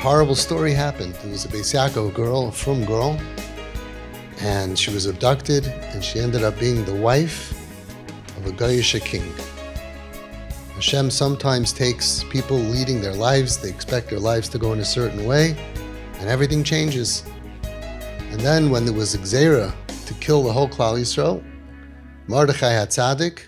horrible story happened. There was a Beis Yaakov girl, a frum girl, and she was abducted, and she ended up being the wife of a Goyish king. Hashem sometimes takes people leading their lives, they expect their lives to go in a certain way, and everything changes. And then when there was a Gzeira to kill the whole Klal Yisrael, Mordechai HaTzadik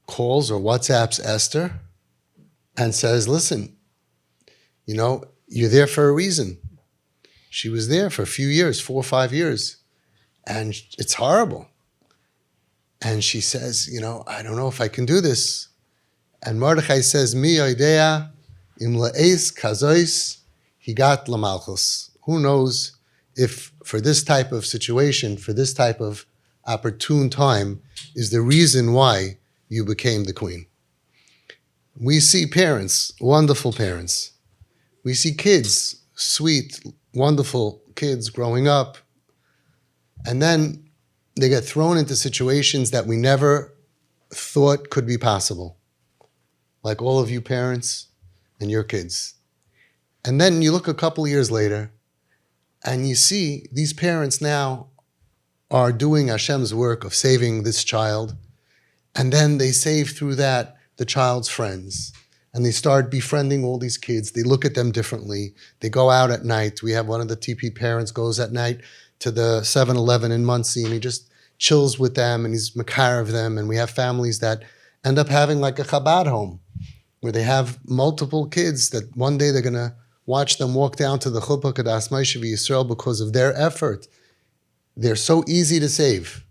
calls or WhatsApps Esther and says, listen, you're there for a reason. She was there for a few years, 4 or 5 years, and it's horrible. And she says, I don't know if I can do this. And Mordechai says, Mi Yodayah kazos higat lamalchus. Who knows if for this type of situation, for this type of opportune time, is the reason why you became the queen. We see parents, wonderful parents. We see kids, sweet, wonderful kids growing up. And then they get thrown into situations that we never thought could be possible. Like all of you parents and your kids. And then you look a couple of years later and you see these parents now are doing Hashem's work of saving this child. And then they save through that the child's friends. And they start befriending all these kids. They look at them differently. They go out at night. We have one of the TP parents goes at night to the 7-Eleven in Muncie, and he just chills with them, and he's makar of them. And we have families that end up having like a Chabad home, where they have multiple kids that one day they're going to watch them walk down to the Chuppah Kadas Moshe Yisrael because of their effort. They're so easy to save.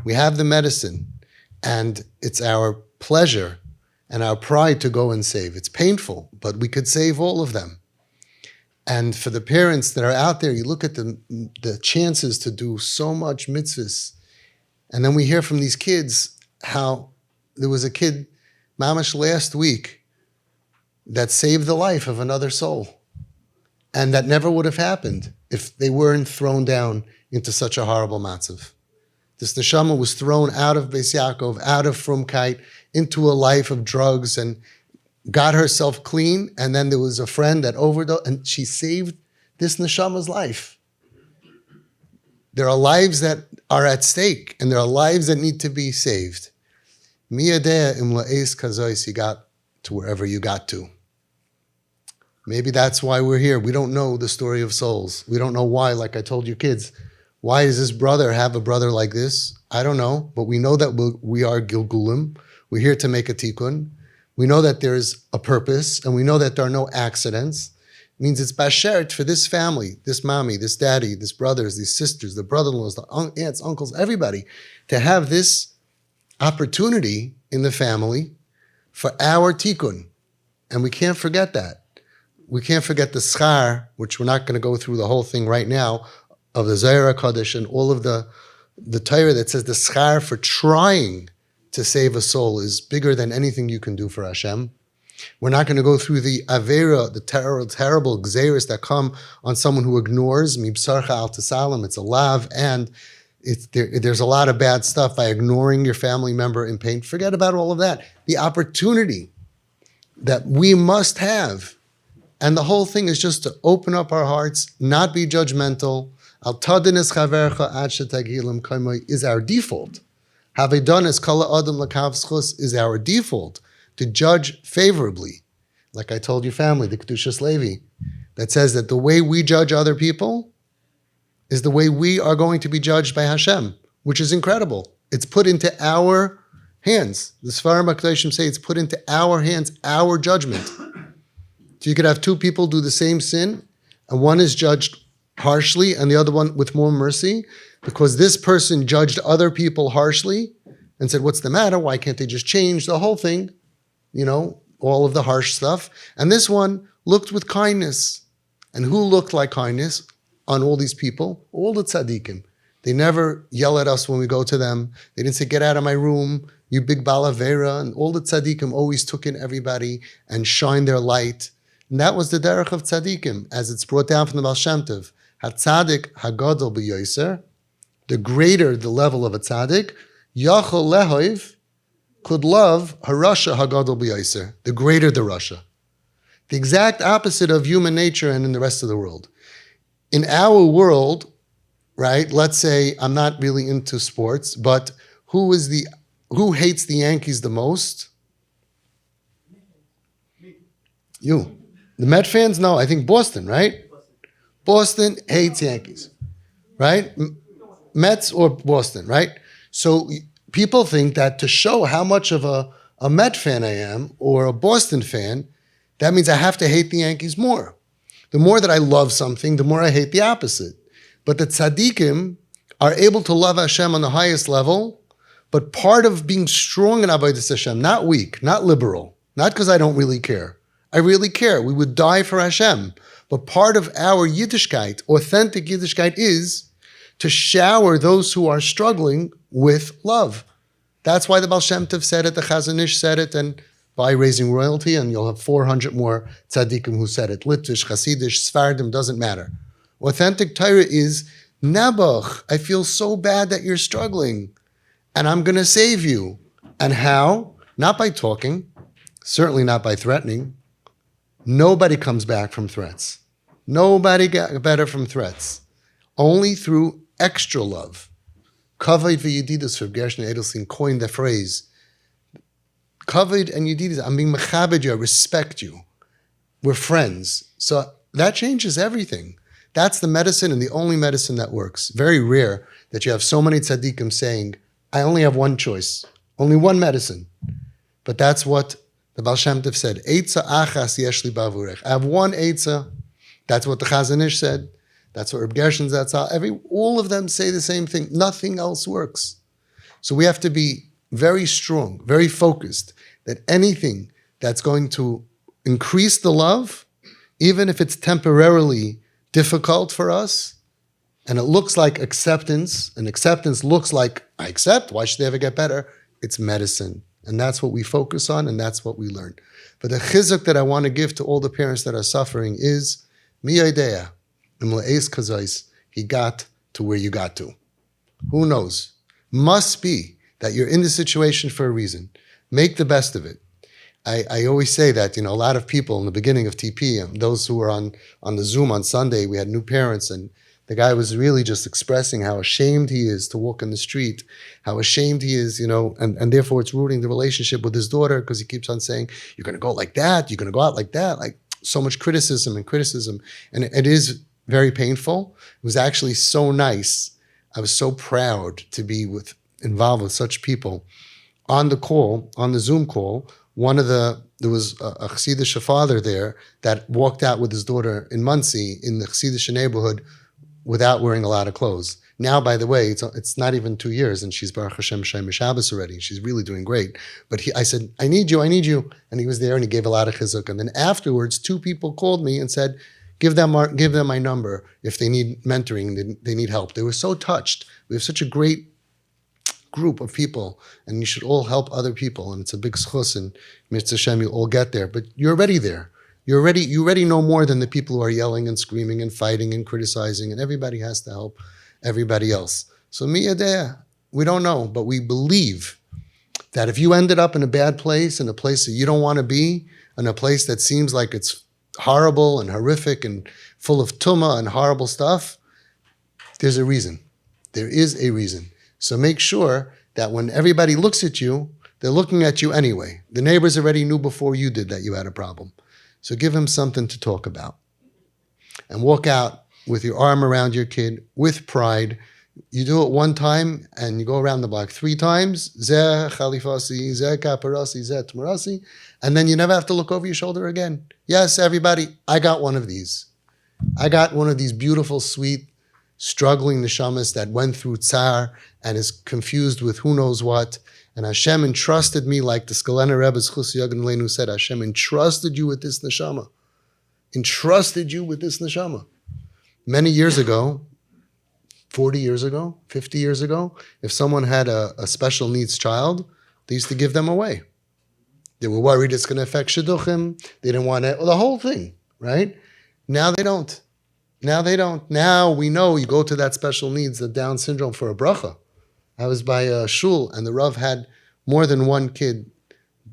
We have the medicine, and it's our pleasure and our pride to go and save. It's painful, but we could save all of them. And for the parents that are out there, you look at the chances to do so much mitzvahs. And then we hear from these kids how there was a kid, mamash last week, that saved the life of another soul. And that never would have happened if they weren't thrown down into such a horrible matzav. This neshama was thrown out of Beis Yaakov, out of Frumkeit, into a life of drugs and got herself clean. And then there was a friend that overdosed, and she saved this neshama's life. There are lives that are at stake, and there are lives that need to be saved. Mi Yodayah kazos, you got to wherever you got to. Maybe that's why we're here. We don't know the story of souls. We don't know why, like I told you kids. Why does this brother have a brother like this? I don't know, but we know that we are Gilgulim. We're here to make a tikkun. We know that there's a purpose, and we know that there are no accidents. It means it's bashert for this family, this mommy, this daddy, this brothers, these sisters, the brother-in-laws, the aunts, uncles, everybody, to have this opportunity in the family for our tikkun. And we can't forget that. We can't forget the schar, which we're not going to go through the whole thing right now, of the Zohar HaKadosh and all of the Torah that says the schar for trying to save a soul is bigger than anything you can do for Hashem. We're not going to go through the avera, the terrible gzeiros that come on someone who ignores mibsarcha al tasalim. It's a lav, and there's a lot of bad stuff by ignoring your family member in pain. Forget about all of that. The opportunity that we must have, and the whole thing is just to open up our hearts, not be judgmental. Al tadinis chavercha ad shetagilim kaimoi is our default. Havedanis kala adam lakav schus is our default to judge favorably. Like I told your family, the Kedushas Levi, that says that the way we judge other people is the way we are going to be judged by Hashem, which is incredible. It's put into our hands. The Sfarim HaKadoshim say it's put into our hands, our judgment. So you could have two people do the same sin, and one is judged harshly and the other one with more mercy, because this person judged other people harshly and said, what's the matter? Why can't they just change the whole thing? All of the harsh stuff. And this one looked with kindness. And who looked like kindness on all these people? All the tzaddikim. They never yell at us when we go to them. They didn't say, get out of my room, you big balavera. And all the tzaddikim always took in everybody and shined their light. And that was the derech of tzaddikim, as it's brought down from the Baal Shem Tov. HaTzadik hagadol b'yoser, the greater the level of a tzaddik, yachol lehoiv, could love harasha hagadol b'yoser, the greater the rasha. The exact opposite of human nature and in the rest of the world. In our world, right, let's say I'm not really into sports, but who hates the Yankees the most? You. The Met fans? No, I think Boston, right? Boston hates Yankees, right? Mets or Boston, right? So people think that to show how much of a Met fan I am or a Boston fan, that means I have to hate the Yankees more. The more that I love something, the more I hate the opposite. But the tzaddikim are able to love Hashem on the highest level, but part of being strong in Avodas Hashem, not weak, not liberal, not because I don't really care. I really care. We would die for Hashem. But part of our Yiddishkeit, authentic Yiddishkeit, is to shower those who are struggling with love. That's why the Baal Shem Tov said it, the Chazon Ish said it, and by raising royalty, and you'll have 400 more tzaddikim who said it. Litvish, Hasidish, Sfardim, doesn't matter. Authentic Torah is, Nebuch, I feel so bad that you're struggling, and I'm going to save you. And how? Not by talking, certainly not by threatening. Nobody comes back from threats. Nobody got better from threats. Only through extra love. Kavod v'yedidus, Reb Gershon Edelstein coined the phrase, Kavod and yedidus, I'm being mechabed you, I respect you. We're friends. So that changes everything. That's the medicine and the only medicine that works. Very rare that you have so many tzaddikim saying, I only have one choice, only one medicine. But that's what the Baal Shem Tov said, Eitza achas yesh li bavurech. I have one Eitza. That's what the Chazon Ish said. That's what Reb Gershon Zatzal, all of them say the same thing. Nothing else works. So we have to be very strong, very focused, that anything that's going to increase the love, even if it's temporarily difficult for us, and it looks like acceptance, and acceptance looks like, I accept, why should they ever get better? It's medicine. And that's what we focus on, and that's what we learn. But the chizuk that I want to give to all the parents that are suffering is, mi Yodayah, imla'es kazos, he got to where you got to. Who knows? Must be that you're in the situation for a reason. Make the best of it. I always say that, a lot of people in the beginning of TP, those who were on the Zoom on Sunday, we had new parents, and the guy was really just expressing how ashamed he is to walk in the street, how ashamed he is, and therefore it's ruining the relationship with his daughter because he keeps on saying, you're going to go like that, you're going to go out like that, like so much criticism. And it is very painful. It was actually so nice. I was so proud to be involved with such people. On the Zoom call, there was a Chassidish father there that walked out with his daughter in Muncie in the Chassidish neighborhood without wearing a lot of clothes. Now, by the way, it's not even 2 years, and she's Baruch Hashem Shem Shabbos already. She's really doing great. But I said, I need you. And he was there, and he gave a lot of chizuk. And then afterwards, 2 people called me and said, give them my number if they need mentoring, they need help. They were so touched. We have such a great group of people, and you should all help other people. And it's a big schus, and Mitzvah Hashem, you'll all get there. But you're already there. You already know more than the people who are yelling and screaming and fighting and criticizing, and everybody has to help everybody else. So mi Yodayah, we don't know, but we believe that if you ended up in a bad place, in a place that you don't want to be, in a place that seems like it's horrible and horrific and full of tumah and horrible stuff, there's a reason. There is a reason. So make sure that when everybody looks at you, they're looking at you anyway. The neighbors already knew before you did that you had a problem. So give him something to talk about. And walk out with your arm around your kid with pride. You do it one time and you go around the block 3 times. Zeh chalifasi, zeh kaparasi, zeh tmarasi. And then you never have to look over your shoulder again. Yes, everybody, I got one of these. I got one of these beautiful, sweet, struggling neshamas that went through tsar and is confused with who knows what. And Hashem entrusted me, like the Skalena Rebbe's Chus Yagan Leinu said, Hashem entrusted you with this neshama. Entrusted you with this neshama. Many years ago, 40 years ago, 50 years ago, if someone had a special needs child, they used to give them away. They were worried it's going to affect shidduchim. They didn't want the whole thing, right? Now they don't. Now we know you go to that special needs, the Down syndrome, for a bracha. I was by a shul, and the Rav had more than one kid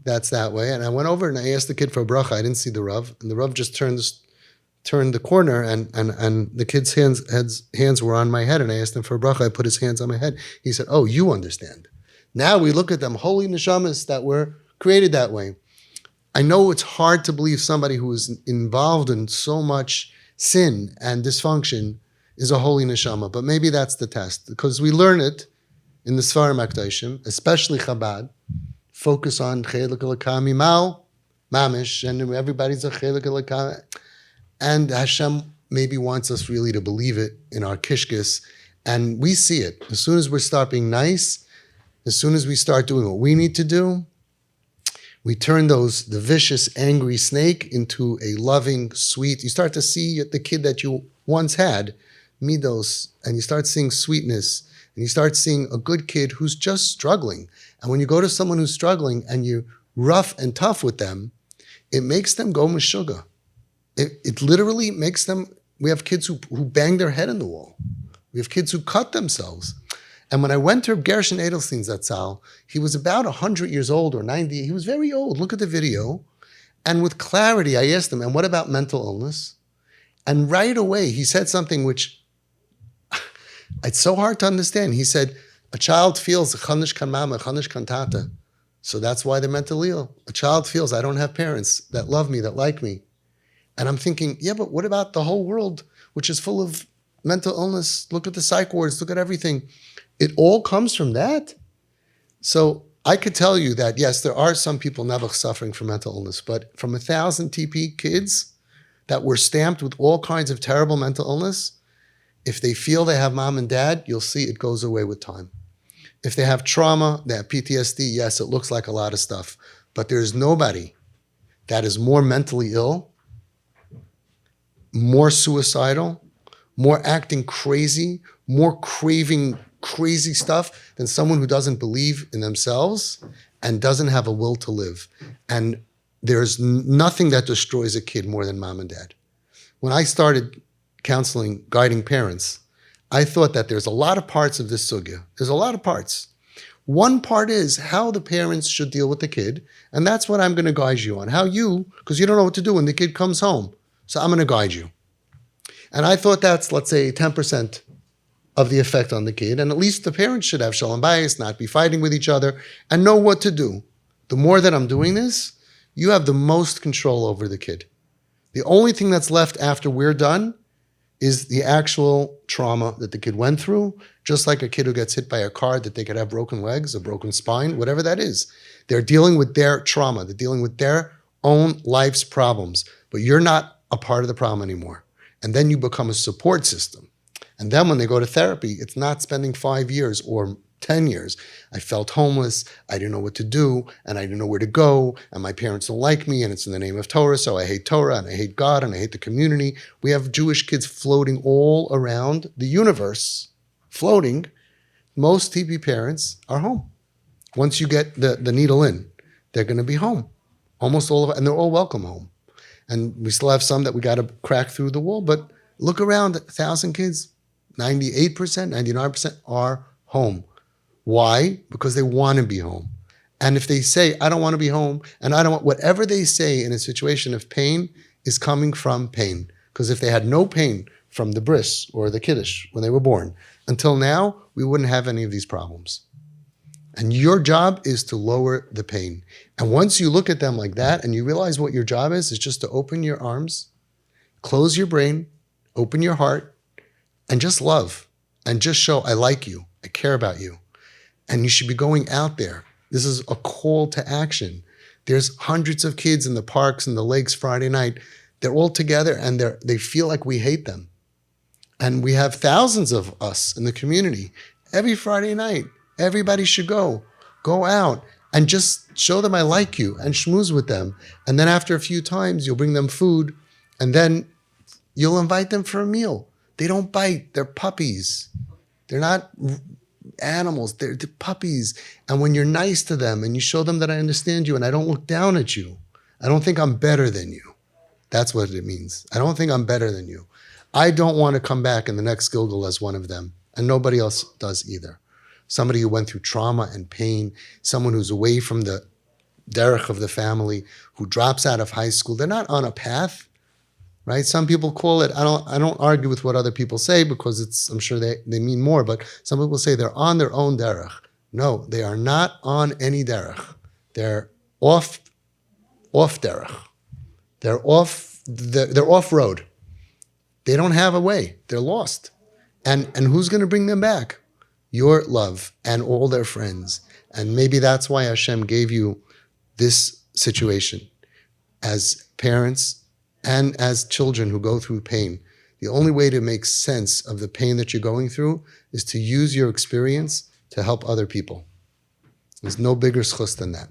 that's that way. And I went over and I asked the kid for a bracha. I didn't see the Rav. And the Rav just turned the corner and the kid's hands were on my head. And I asked him for a bracha. I put his hands on my head. He said, oh, you understand. Now we look at them, holy neshamas that were created that way. I know it's hard to believe somebody who is involved in so much sin and dysfunction is a holy neshama, but maybe that's the test, because we learn it in the Svarim HaKadoshim, especially Chabad, focus on Chelik Elokam Imal, Mamish, and everybody's a Chelik Elokam, and Hashem maybe wants us really to believe it in our kishkis, and we see it. As soon as we start being nice, as soon as we start doing what we need to do, we turn the vicious, angry snake into a loving, sweet. You start to see the kid that you once had, midos, and you start seeing sweetness, and you start seeing a good kid who's just struggling. And when you go to someone who's struggling and you're rough and tough with them, it makes them go meshuggah. It literally makes them. We have kids who bang their head in the wall. We have kids who cut themselves. And when I went to Gershon Edelstein's Zatzal, he was about 100 years old or 90. He was very old. Look at the video. And with clarity, I asked him, and what about mental illness? And right away, he said something which it's so hard to understand. He said, a child feels chanish kan mama, chanish kan tata. So that's why they're mentally ill. A child feels, I don't have parents that love me, that like me. And I'm thinking, yeah, but what about the whole world, which is full of mental illness? Look at the psych wards, look at everything. It all comes from that. So I could tell you that, yes, there are some people never suffering from mental illness, but from 1,000 TP kids that were stamped with all kinds of terrible mental illness, if they feel they have mom and dad, you'll see it goes away with time. If they have trauma, they have PTSD, yes, it looks like a lot of stuff, but there's nobody that is more mentally ill, more suicidal, more acting crazy, more craving crazy stuff than someone who doesn't believe in themselves and doesn't have a will to live. And there's nothing that destroys a kid more than mom and dad. When I started counseling, guiding parents, I thought that there's a lot of parts of this sugya. There's a lot of parts. One part is how the parents should deal with the kid, and that's what I'm going to guide you on. Because you don't know what to do when the kid comes home. So I'm going to guide you. And I thought that's, let's say, 10% of the effect on the kid, and at least the parents should have shalom bayis, not be fighting with each other, and know what to do. The more that I'm doing this, you have the most control over the kid. The only thing that's left after we're done is the actual trauma that the kid went through, just like a kid who gets hit by a car, that they could have broken legs, a broken spine, whatever that is. They're dealing with their trauma. They're dealing with their own life's problems, but you're not a part of the problem anymore. And then you become a support system. And then when they go to therapy, it's not spending 5 years or 10 years. I felt homeless, I didn't know what to do, and I didn't know where to go, and my parents don't like me, and it's in the name of Torah, so I hate Torah, and I hate God, and I hate the community. We have Jewish kids floating all around the universe, floating. Most TP parents are home. Once you get the needle in, they're going to be home. Almost all of it, and they're all welcome home. And we still have some that we got to crack through the wall, but look around, 1,000 kids, 98%, 99% are home. Why? Because they want to be home. And if they say, I don't want to be home, and I don't want, whatever they say in a situation of pain is coming from pain. Because if they had no pain from the bris or the kiddush when they were born, until now, we wouldn't have any of these problems. And your job is to lower the pain. And once you look at them like that and you realize what your job is just to open your arms, close your brain, open your heart, and just love, and just show, I like you, I care about you. And you should be going out there. This is a call to action. There's hundreds of kids in the parks and the lakes Friday night. They're all together and they feel like we hate them. And we have thousands of us in the community. Every Friday night, everybody should go out and just show them I like you and schmooze with them. And then after a few times, you'll bring them food and then you'll invite them for a meal. They don't bite. They're puppies. They're not animals. They're puppies. And when you're nice to them and you show them that I understand you and I don't look down at you, I don't think I'm better than you. That's what it means. I don't think I'm better than you. I don't want to come back in the next Gilgal as one of them. And nobody else does either. Somebody who went through trauma and pain, someone who's away from the derech of the family, who drops out of high school. They're not on a path, right? Some people call it, I don't argue with what other people say because I'm sure they mean more, but some people say they're on their own derech. No, they are not on any derech. They're off derech. They're off road. They don't have a way. They're lost. And who's going to bring them back? Your love and all their friends. And maybe that's why Hashem gave you this situation as parents and as children who go through pain. The only way to make sense of the pain that you're going through is to use your experience to help other people. There's no bigger schus than that.